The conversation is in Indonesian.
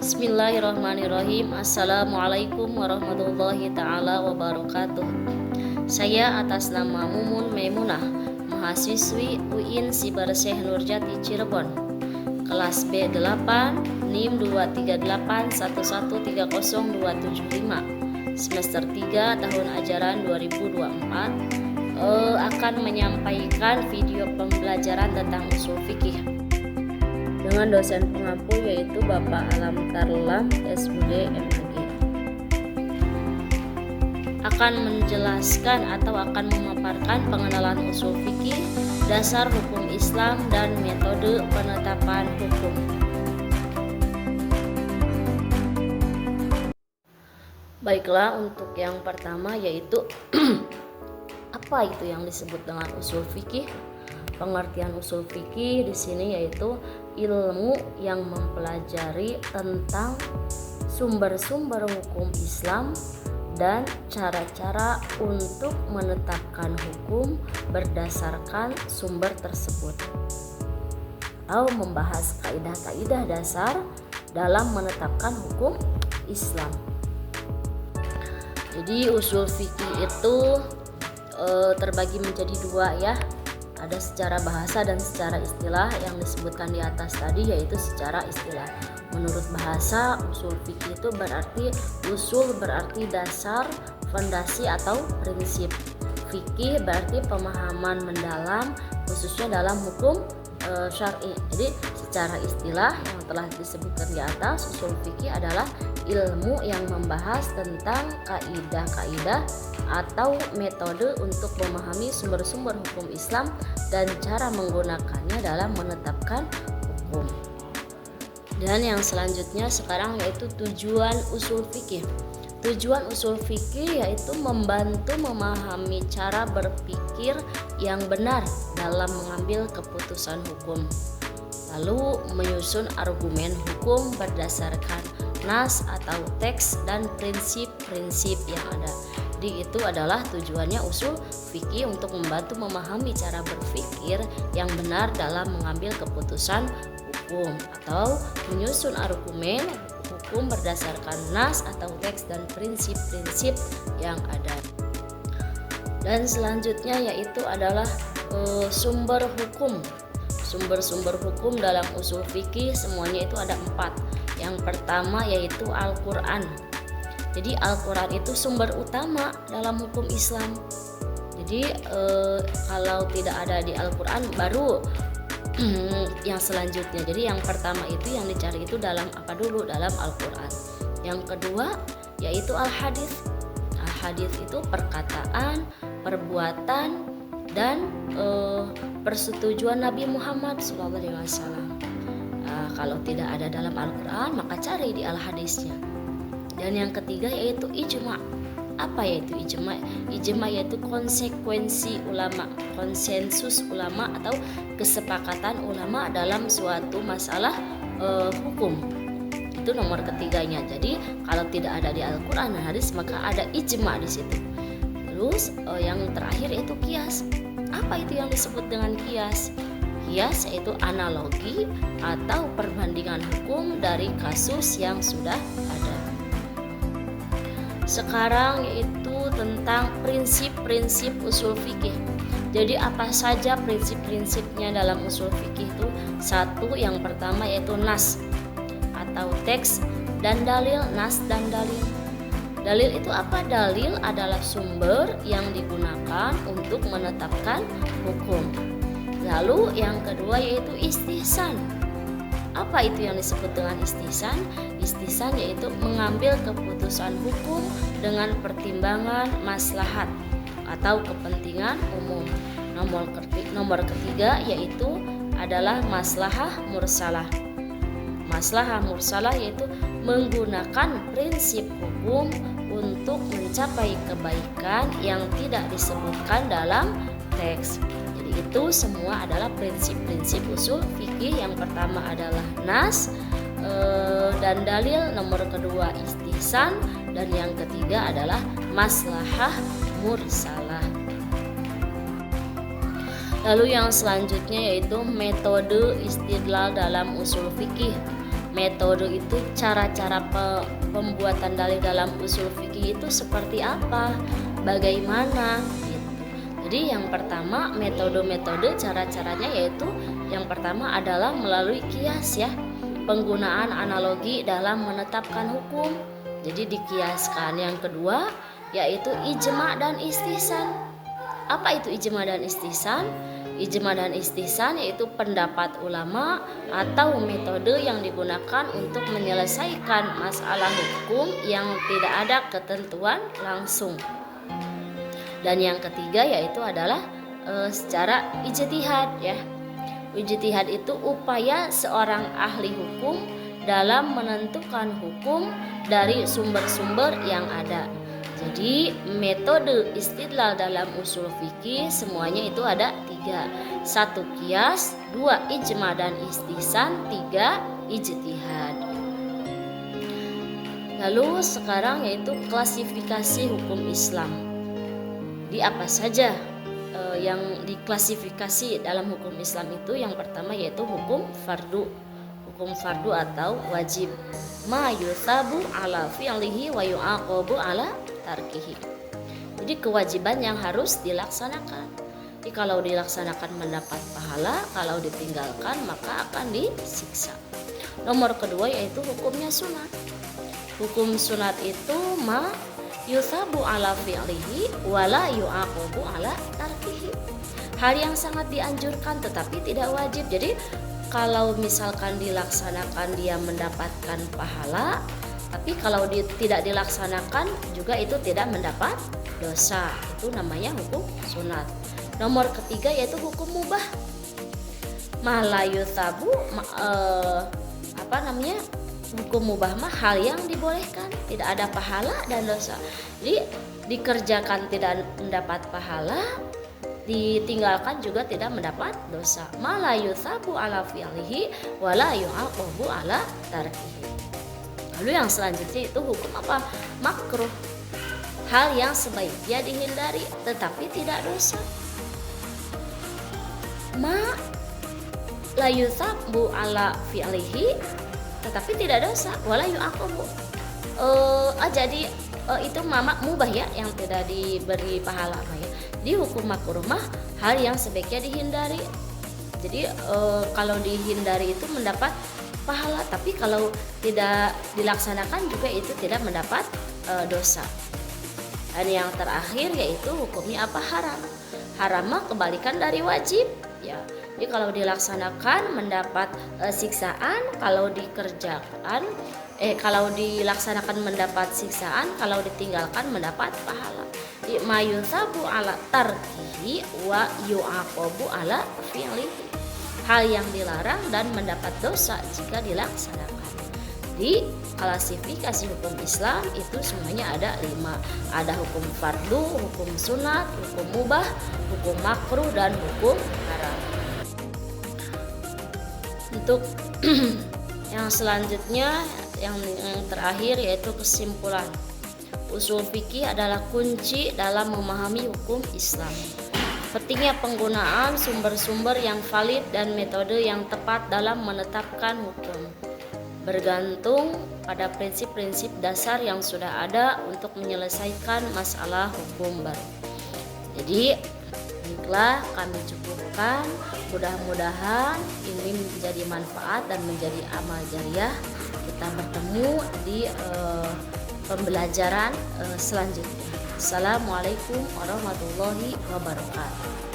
Bismillahirrahmanirrahim. Assalamualaikum warahmatullahi ta'ala wabarakatuh. Saya atas nama Mumun Maimunah, mahasiswi UIN Sibar Syekh Nurjati Cirebon, kelas B8, NIM 238113025, semester 3 tahun ajaran 2024, akan menyampaikan video pembelajaran tentang usul fikih dengan dosen pengampu yaitu Bapak Alam Tarlam SUD MAG. Akan menjelaskan atau akan memaparkan pengenalan usul fikih, dasar hukum Islam dan metode penetapan hukum. Baiklah, untuk yang pertama yaitu apa itu yang disebut dengan usul fikih? Pengertian usul fikih di sini yaitu ilmu yang mempelajari tentang sumber-sumber hukum Islam dan cara-cara untuk menetapkan hukum berdasarkan sumber tersebut, atau membahas kaidah-kaidah dasar dalam menetapkan hukum Islam. Jadi usul fikih itu terbagi menjadi dua ya. Ada secara bahasa dan secara istilah. Yang disebutkan di atas tadi yaitu secara istilah. Menurut bahasa, usul fikih itu berarti usul berarti dasar, fondasi atau prinsip. Fikih berarti pemahaman mendalam khususnya dalam hukum syar'i. Jadi secara istilah yang telah disebutkan di atas, usul fikih adalah ilmu yang membahas tentang kaidah-kaidah atau metode untuk memahami sumber-sumber hukum Islam dan cara menggunakannya dalam menetapkan hukum. Dan yang selanjutnya sekarang yaitu tujuan usul fikih. Tujuan usul fikih yaitu membantu memahami cara berpikir yang benar dalam mengambil keputusan hukum, lalu menyusun argumen hukum berdasarkan nas atau teks dan prinsip-prinsip yang ada. Jadi itu adalah tujuannya usul fikih, untuk membantu memahami cara berpikir yang benar dalam mengambil keputusan hukum atau menyusun argumen hukum berdasarkan nas atau teks dan prinsip-prinsip yang ada. Dan selanjutnya yaitu adalah sumber hukum. Sumber-sumber hukum dalam usul fikih semuanya itu ada 4. Yang pertama yaitu Al-Quran. Jadi Al-Quran itu sumber utama dalam hukum Islam. Jadi kalau tidak ada di Al-Quran baru yang selanjutnya. Jadi yang pertama itu yang dicari itu dalam apa dulu? Dalam Al-Quran. Yang kedua yaitu Al-Hadis. Al-Hadis itu perkataan, perbuatan dan persetujuan Nabi Muhammad SAW. Kalau tidak ada dalam Al-Quran maka cari di Al-Hadisnya. Dan yang ketiga yaitu ijma. Apa yaitu ijma? Ijma yaitu konsekuensi ulama, konsensus ulama atau kesepakatan ulama dalam suatu masalah hukum. Itu nomor ketiganya. Jadi kalau tidak ada di Al-Quran dan hadis maka ada ijma di situ. Terus yang terakhir yaitu qiyas. Apa itu yang disebut dengan qiyas? Qiyas yaitu analogi atau perbandingan hukum dari kasus yang sudah ada. Sekarang yaitu tentang prinsip-prinsip usul fikih. Jadi apa saja prinsip-prinsipnya dalam usul fikih itu? Satu, yang pertama yaitu nas atau teks dan dalil. Nas dan dalil. Dalil itu apa? Dalil adalah sumber yang digunakan untuk menetapkan hukum. Lalu yang kedua yaitu istihsan. Apa itu yang disebut dengan istihsan? Istihsan yaitu mengambil keputusan hukum dengan pertimbangan maslahat atau kepentingan umum. Nomor ketiga yaitu adalah maslahah mursalah. Maslahah mursalah yaitu menggunakan prinsip hukum untuk mencapai kebaikan yang tidak disebutkan dalam teks. Itu semua adalah prinsip-prinsip usul fikih. Yang pertama adalah nas dan dalil, nomor kedua istihsan, dan yang ketiga adalah maslahah mursalah. Lalu yang selanjutnya yaitu metode istidlal dalam usul fikih. metode itu, cara-cara pembuatan dalil dalam usul fikih itu seperti apa, bagaimana gitu. Jadi yang pertama metode-metode cara-caranya yaitu yang pertama adalah melalui kias ya, penggunaan analogi dalam menetapkan hukum. Jadi dikiaskan. Yang kedua yaitu ijma dan istihsan. Apa itu ijma dan istihsan? Ijma dan istihsan yaitu pendapat ulama atau metode yang digunakan untuk menyelesaikan masalah hukum yang tidak ada ketentuan langsung. Dan yang ketiga yaitu adalah secara ijtihad ya. Ijtihad itu upaya seorang ahli hukum dalam menentukan hukum dari sumber-sumber yang ada. Jadi metode istidlal dalam usul fikih semuanya itu ada 3. 1 qiyas, 2 ijma dan istihsan, 3 ijtihad. Lalu sekarang yaitu klasifikasi hukum Islam. Di apa saja yang diklasifikasi dalam hukum Islam itu? Yang pertama yaitu hukum fardu. Hukum fardu atau wajib, ma yuthabu ala fi'lihi wa yu'aqabu ala tarkihi. Jadi kewajiban yang harus dilaksanakan. Jadi kalau dilaksanakan mendapat pahala, kalau ditinggalkan maka akan disiksa. Nomor kedua yaitu hukumnya sunat. Hukum sunat itu ma yuthabu ala fi'lihi wa la yu'aqabu ala tarkihi. Hal yang sangat dianjurkan tetapi tidak wajib. Jadi kalau misalkan dilaksanakan dia mendapatkan pahala, tapi kalau tidak dilaksanakan juga itu tidak mendapat dosa. Itu namanya hukum sunat. Nomor ketiga yaitu hukum mubah. Malayuthabu hukum mubah mah hal yang dibolehkan, tidak ada pahala dan dosa. Jadi dikerjakan tidak mendapat pahala, ditinggalkan juga tidak mendapat dosa. Malayuthabu ala fi'lihi wala yu'aqabu ala tarkihi. Lalu yang selanjutnya itu hukum apa? Makruh. Hal yang sebaiknya dihindari tetapi tidak dosa. Ma layuthabu ala fi'lihi tetapi tidak dosa, wala yu'aqabu. Jadi itu mubah ya, yang tidak diberi pahala ya. Di hukum makruh mah hal yang sebaiknya dihindari. Jadi kalau dihindari itu mendapat pahala, tapi kalau tidak dilaksanakan juga itu tidak mendapat dosa. Dan yang terakhir yaitu hukumnya apa? Haram. Haram mah kebalikan dari wajib ya. Jadi kalau dilaksanakan mendapat siksaan, kalau dilaksanakan mendapat siksaan, kalau ditinggalkan mendapat pahala. Mayuthabu ala tarkihi wa yu'aqabu ala fi'lihi. Hal yang dilarang dan mendapat dosa jika dilaksanakan. Di klasifikasi hukum Islam itu semuanya ada 5. Ada hukum fardu, hukum sunat, hukum mubah, hukum makruh, dan hukum haram. Untuk yang selanjutnya, yang terakhir yaitu kesimpulan. Usul fikih adalah kunci dalam memahami hukum Islam. Pentingnya penggunaan sumber-sumber yang valid dan metode yang tepat dalam menetapkan hukum, bergantung pada prinsip-prinsip dasar yang sudah ada untuk menyelesaikan masalah hukum baru. Jadi baiklah, kami cukupkan. Mudah-mudahan ini menjadi manfaat dan menjadi amal jariah. Kita bertemu di pembelajaran selanjutnya. Assalamualaikum warahmatullahi wabarakatuh.